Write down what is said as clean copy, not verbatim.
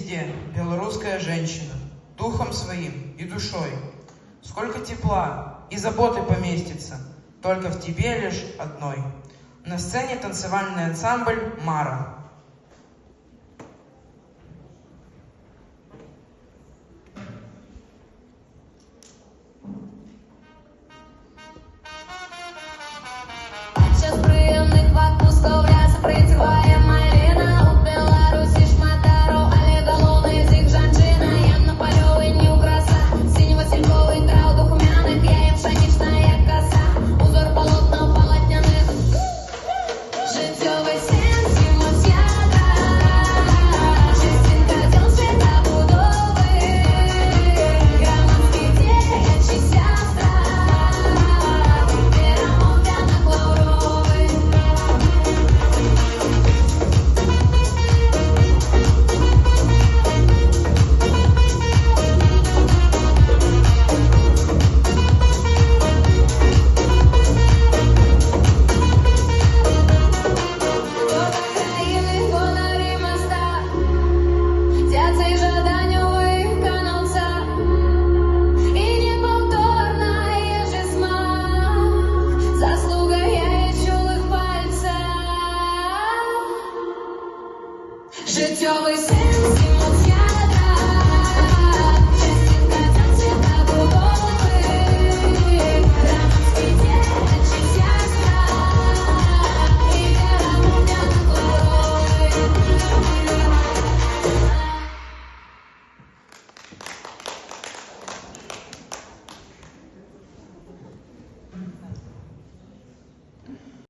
везде, белорусская женщина, духом своим и душой. Сколько тепла и заботы поместится, только в тебе лишь одной. На сцене танцевальный ансамбль «Мара». Час приємних відпусков, ляса працює малина. У Білорусі шматару, але головне з їх жанчина. Я на полюванні у краса, синьо-васильковий трав духмяних. Я їм пшенична, як коса, узор полотна полотняних. Життєвий сенс, йому свята, частинка дел світобудови. Громадські діячі сестра, перемовляна Лавровий. Хто країни, хто на Римоста, сердце и жадание виконався. І неповторна же смак, заслуга я і чулих пальця. Життєвий сенс.